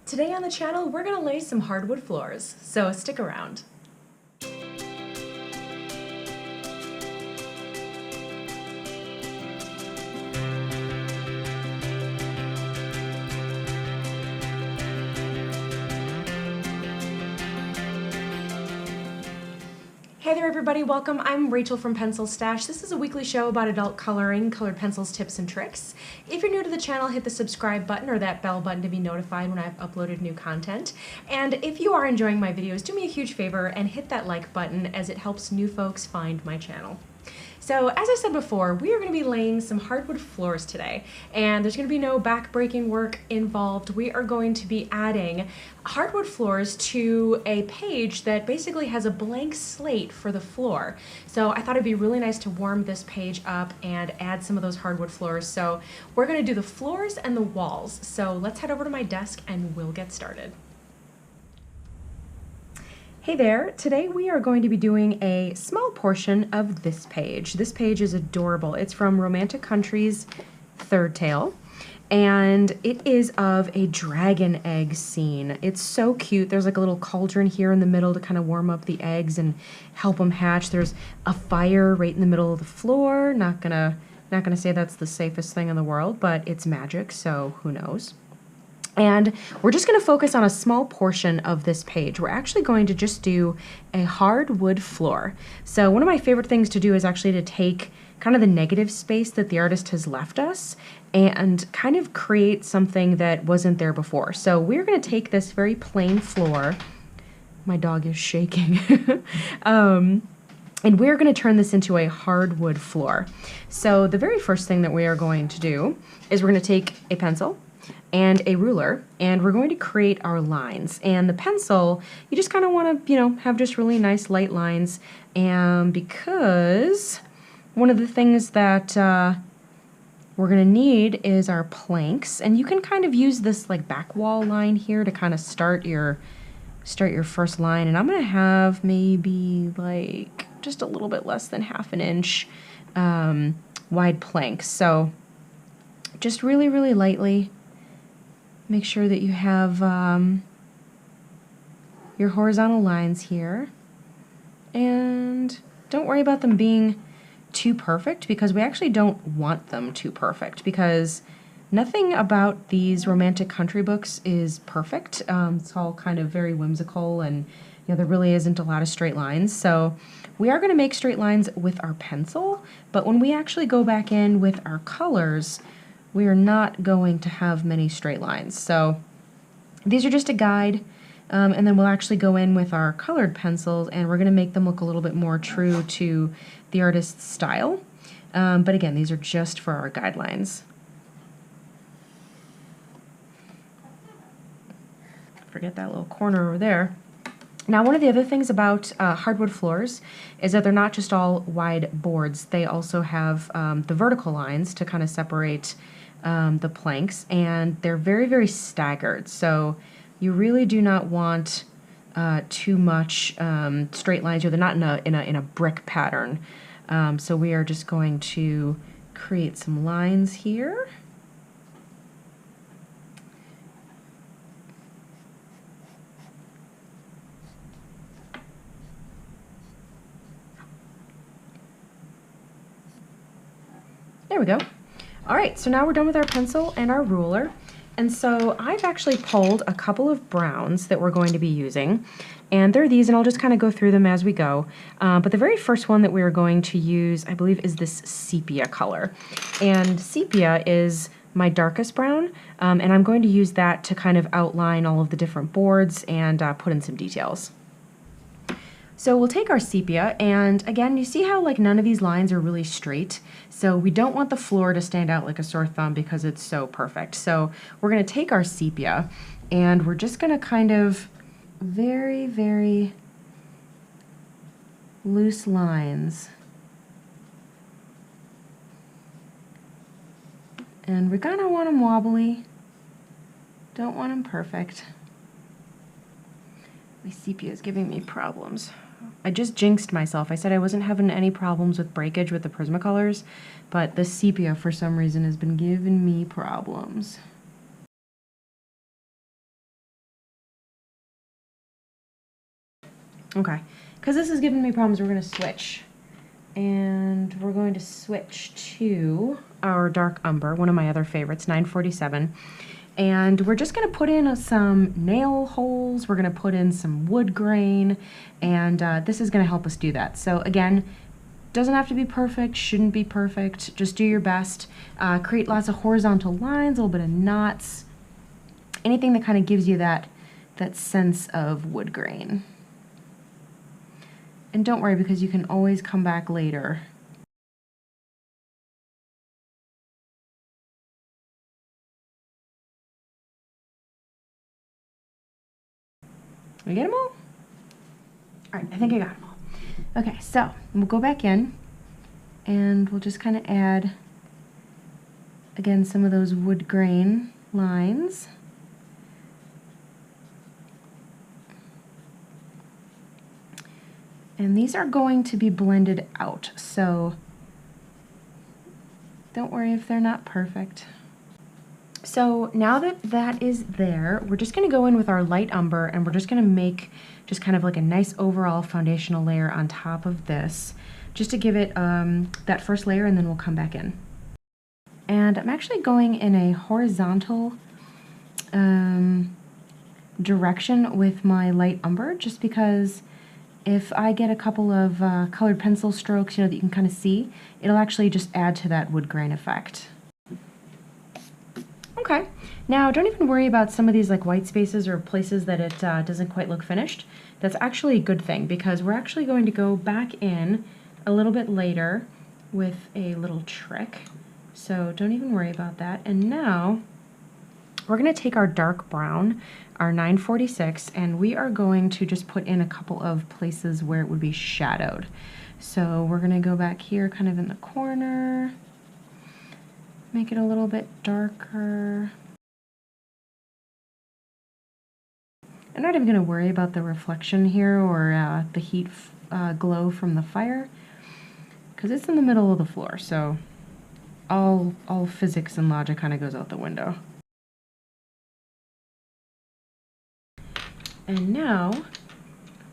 Today on the channel, we're going to lay some hardwood floors, so stick around. Hey there everybody, welcome. I'm Rachel from PencilStash. This is a weekly show about adult coloring, colored pencils, tips, and tricks. If you're new to the channel, hit the subscribe button or that bell button to be notified when I've uploaded new content. And if you are enjoying my videos, do me a huge favor and hit that like button as it helps new folks find my channel. So as I said before, we are going to be laying some hardwood floors today, and there's going to be no back-breaking work involved. We are going to be adding hardwood floors to a page that basically has a blank slate for the floor. So I thought it'd be really nice to warm this page up and add some of those hardwood floors. So we're going to do the floors and the walls. So let's head over to my desk and we'll get started. Hey there, today we are going to be doing a small portion of this page. This page is adorable. It's from Romantic Country's Third Tale, and it is of a dragon egg scene. It's so cute. There's like a little cauldron here in the middle to kind of warm up the eggs and help them hatch. There's a fire right in the middle of the floor. Not gonna say that's the safest thing in the world, but it's magic, so who knows. And we're just going to focus on a small portion of this page. We're actually going to just do a hardwood floor. So one of my favorite things to do is actually to take kind of the negative space that the artist has left us and kind of create something that wasn't there before. So we're going to take this very plain floor. My dog is shaking. And we're going to turn this into a hardwood floor. So the very first thing that we are going to do is we're going to take a pencil and a ruler, and we're going to create our lines. And the pencil, you just kind of want to, have just really nice light lines. And because one of the things that we're going to need is our planks, and you can kind of use this like back wall line here to kind of start your first line. And I'm going to have maybe like just a little bit less than ½ an inch wide planks. So just really, really lightly. Make sure that you have your horizontal lines here, and don't worry about them being too perfect, because we actually don't want them too perfect, because nothing about these romantic country books is perfect. It's all kind of very whimsical, and there really isn't a lot of straight lines. So we are going to make straight lines with our pencil, but when we actually go back in with our colors, we are not going to have many straight lines. So these are just a guide, and then we'll actually go in with our colored pencils and we're going to make them look a little bit more true to the artist's style. But again, these are just for our guidelines. Forget that little corner over there. Now, one of the other things about hardwood floors is that they're not just all wide boards. They also have the vertical lines to kind of separate the planks, and they're very, very staggered. So you really do not want too much straight lines. They're not in a brick pattern. So we are just going to create some lines here. There we go. All right, so now we're done with our pencil and our ruler. And so I've actually pulled a couple of browns that we're going to be using. And they're these, and I'll just kind of go through them as we go. But the very first one that we are going to use, I believe, is this sepia color. And sepia is my darkest brown, and I'm going to use that to kind of outline all of the different boards and put in some details. So we'll take our sepia, and again, you see how like none of these lines are really straight? So we don't want the floor to stand out like a sore thumb because it's so perfect. So we're going to take our sepia, and we're just going to kind of very, very loose lines. And we're going to want them wobbly. Don't want them perfect. My sepia is giving me problems. I just jinxed myself. I said I wasn't having any problems with breakage with the Prismacolors, but the sepia for some reason has been giving me problems. Okay, because this is giving me problems, we're going to switch. And we're going to switch to our dark umber, one of my other favorites, 947. And we're just going to put in some nail holes. We're going to put in some wood grain, and this is going to help us do that. So again, doesn't have to be perfect, shouldn't be perfect. Just do your best. Create lots of horizontal lines, a little bit of knots, anything that kind of gives you that sense of wood grain. And don't worry, because you can always come back later. We get them all? All right, I think I got them all. Okay, so we'll go back in and we'll just kind of add, again, some of those wood grain lines. And these are going to be blended out, so don't worry if they're not perfect. So now that that is there, we're just going to go in with our light umber, and we're just going to make just kind of like a nice overall foundational layer on top of this, just to give it that first layer, and then we'll come back in. And I'm actually going in a horizontal direction with my light umber, just because if I get a couple of colored pencil strokes, that you can kind of see, it'll actually just add to that wood grain effect. Okay, now don't even worry about some of these like white spaces or places that it doesn't quite look finished. That's actually a good thing, because we're actually going to go back in a little bit later with a little trick. So don't even worry about that. And now we're going to take our dark brown, our 946, and we are going to just put in a couple of places where it would be shadowed. So we're going to go back here kind of in the corner, make it a little bit darker. I'm not even going to worry about the reflection here or the heat glow from the fire, because it's in the middle of the floor, so all physics and logic kind of goes out the window. And now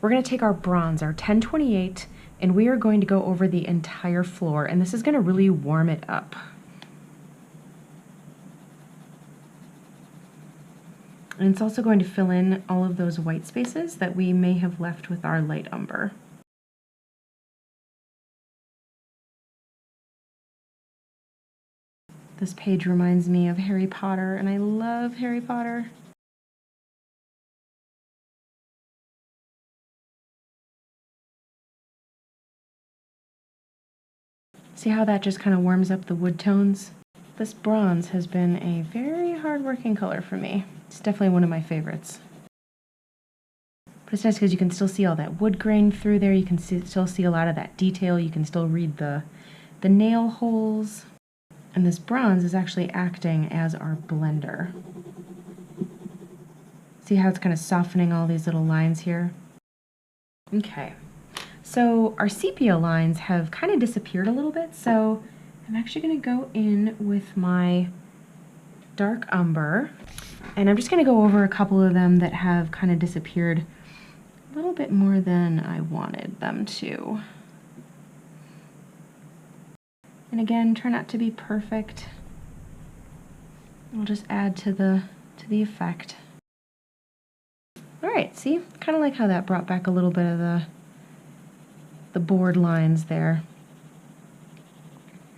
we're going to take our bronze, our 1028, and we are going to go over the entire floor, and this is going to really warm it up. And it's also going to fill in all of those white spaces that we may have left with our light umber. This page reminds me of Harry Potter, and I love Harry Potter. See how that just kind of warms up the wood tones? This bronze has been a very hard-working color for me. It's definitely one of my favorites. But it's nice because you can still see all that wood grain through there. You can still see a lot of that detail. You can still read the nail holes. And this bronze is actually acting as our blender. See how it's kind of softening all these little lines here? Okay. So our sepia lines have kind of disappeared a little bit, so I'm actually going to go in with my dark umber, and I'm just going to go over a couple of them that have kind of disappeared a little bit more than I wanted them to. And again, try not to be perfect. We'll just add to the effect. All right, see? Kind of like how that brought back a little bit of the board lines there.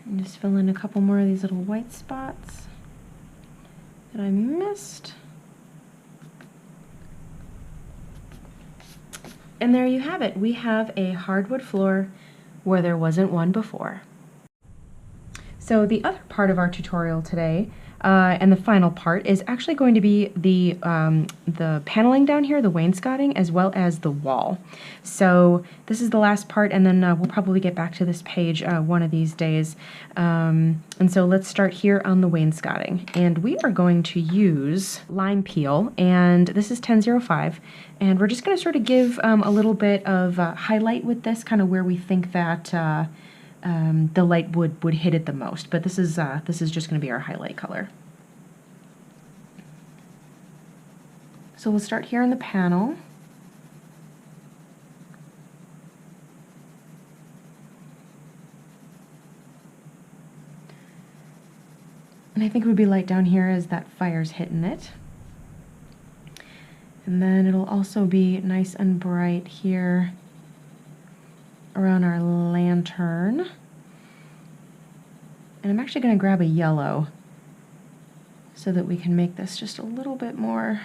And just fill in a couple more of these little white spots that I missed. And there you have it. We have a hardwood floor where there wasn't one before. So the other part of our tutorial today, and the final part, is actually going to be the paneling down here, the wainscoting, as well as the wall. So this is the last part, and then we'll probably get back to this page one of these days. And so let's start here on the wainscoting. And we are going to use lime peel, and this is 1005. And we're just going to sort of give a little bit of highlight with this, kind of where we think that the light would hit it the most, but this is just going to be our highlight color. So we'll start here on the panel. I think it would be light down here as that fire's hitting it. And then it'll also be nice and bright here around our lantern. And I'm actually going to grab a yellow so that we can make this just a little bit more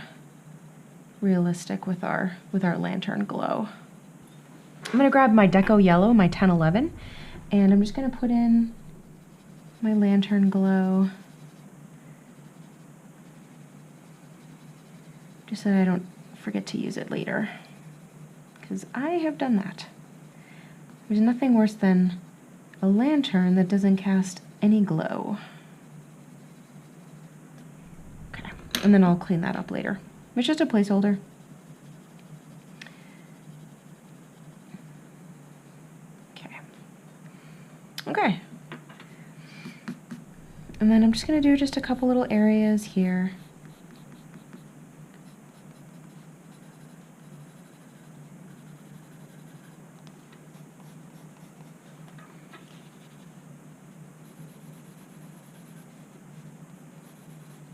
realistic with our lantern glow. I'm going to grab my Deco Yellow, my 1011, and I'm just going to put in my lantern glow just so that I don't forget to use it later, because I have done that. There's nothing worse than a lantern that doesn't cast any glow. Okay, and then I'll clean that up later. It's just a placeholder. Okay. And then I'm just going to do just a couple little areas here.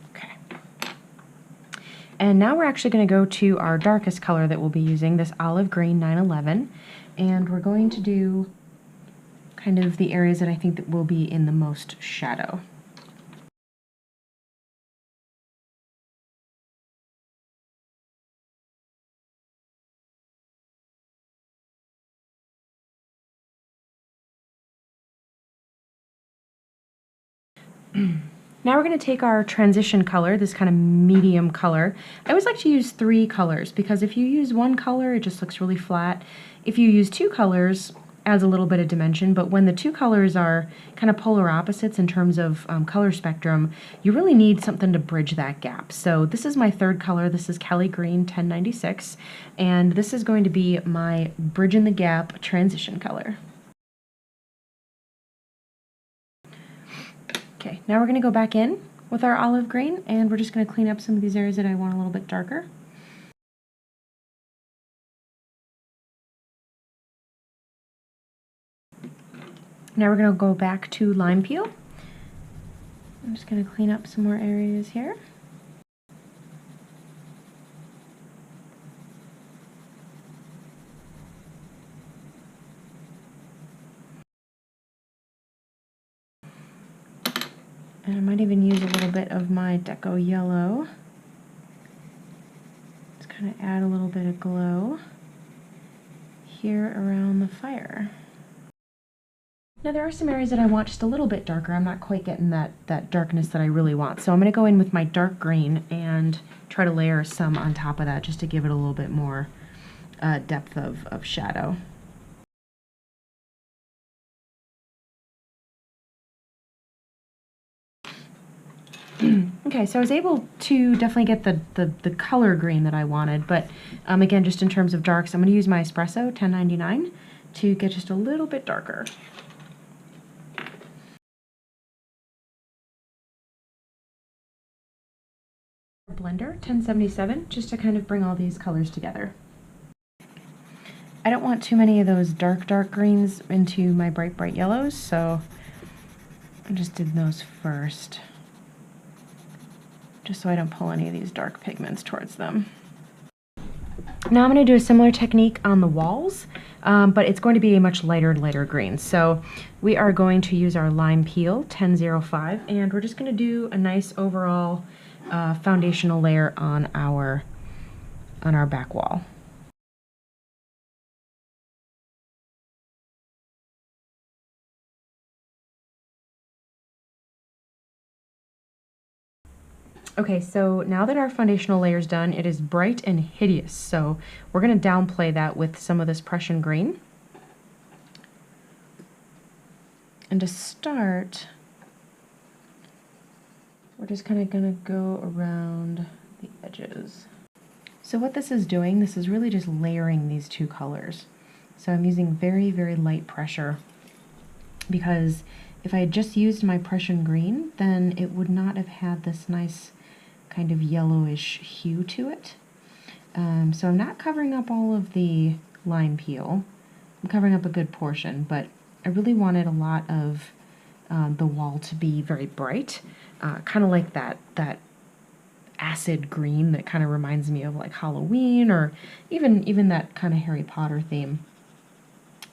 Okay. And now we're actually going to go to our darkest color that we'll be using, this olive green 911, and we're going to do kind of the areas that I think that will be in the most shadow. Now we're going to take our transition color, this kind of medium color. I always like to use 3 colors because if you use 1 color, it just looks really flat. If you use 2 colors, adds a little bit of dimension, but when the 2 colors are kind of polar opposites in terms of color spectrum, you really need something to bridge that gap. So this is my 3rd color. This is Kelly Green 1096, and this is going to be my bridge in the gap transition color. Okay, now we're going to go back in with our olive green, and we're just going to clean up some of these areas that I want a little bit darker. Now we're going to go back to lime peel. I'm just going to clean up some more areas here. And I might even use a little bit of my Deco Yellow. Just kind of add a little bit of glow here around the fire. Now there are some areas that I want just a little bit darker. I'm not quite getting that darkness that I really want. So I'm going to go in with my dark green and try to layer some on top of that just to give it a little bit more depth of shadow. Okay, so I was able to definitely get the color green that I wanted, but again, just in terms of darks, I'm going to use my Espresso 1099 to get just a little bit darker. Blender 1077 just to kind of bring all these colors together. I don't want too many of those dark greens into my bright yellows, so I just did those first, just so I don't pull any of these dark pigments towards them. Now I'm going to do a similar technique on the walls, but it's going to be a much lighter green. So we are going to use our lime peel 1005, and we're just going to do a nice overall foundational layer on our back wall. Okay, so now that our foundational layer is done, it is bright and hideous. So we're going to downplay that with some of this Prussian green. And to start, we're just kind of going to go around the edges. So what this is doing, this is really just layering these 2 colors. So I'm using very light pressure, because if I had just used my Prussian green, then it would not have had this nice kind of yellowish hue to it. So I'm not covering up all of the lime peel. I'm covering up a good portion, but I really wanted a lot of the wall to be very bright, kind of like that acid green that kind of reminds me of like Halloween, or even that kind of Harry Potter theme.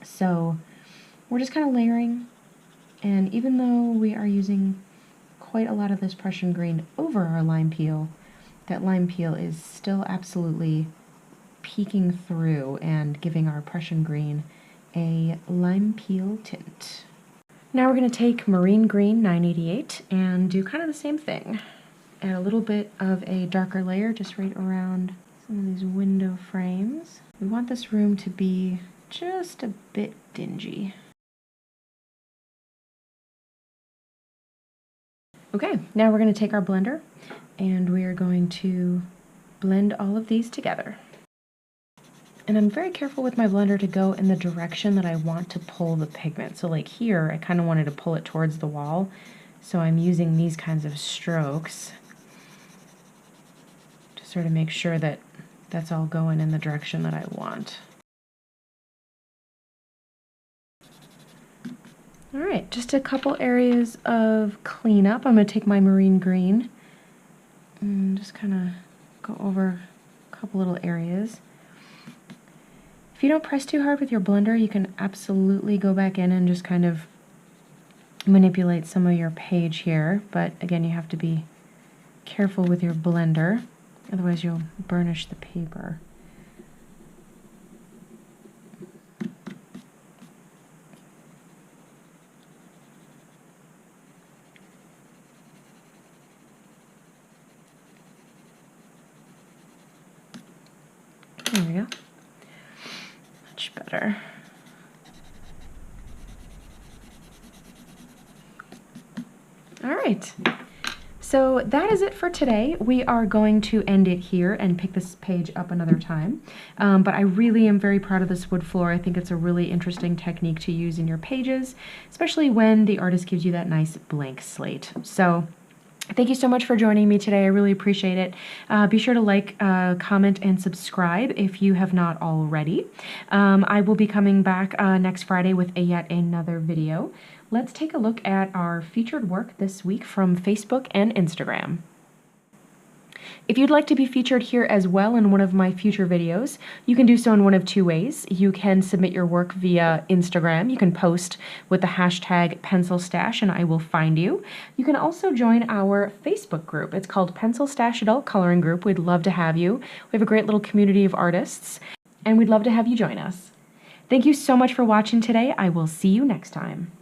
So we're just kind of layering, and even though we are using quite a lot of this Prussian green over our lime peel, that lime peel is still absolutely peeking through and giving our Prussian green a lime peel tint. Now we're going to take Marine Green 988 and do kind of the same thing. Add a little bit of a darker layer just right around some of these window frames. We want this room to be just a bit dingy. Okay, now we're going to take our blender and we are going to blend all of these together. And I'm very careful with my blender to go in the direction that I want to pull the pigment. So like here, I kind of wanted to pull it towards the wall, so I'm using these kinds of strokes to sort of make sure that that's all going in the direction that I want. All right, just a couple areas of cleanup. I'm going to take my marine green and just kind of go over a couple little areas. If you don't press too hard with your blender, you can absolutely go back in and just kind of manipulate some of your page here, but again, you have to be careful with your blender, otherwise you'll burnish the paper. There we go. Much better. All right. So that is it for today. We are going to end it here and pick this page up another time. But I really am very proud of this wood floor. I think it's a really interesting technique to use in your pages, especially when the artist gives you that nice blank slate. So thank you so much for joining me today. I really appreciate it. Be sure to like, comment, and subscribe if you have not already. I will be coming back next Friday with yet another video. Let's take a look at our featured work this week from Facebook and Instagram. If you'd like to be featured here as well in one of my future videos, you can do so in one of two ways. You can submit your work via Instagram. You can post with the hashtag PencilStash and I will find you. You can also join our Facebook group. It's called PencilStash Adult Coloring Group. We'd love to have you. We have a great little community of artists and we'd love to have you join us. Thank you so much for watching today. I will see you next time.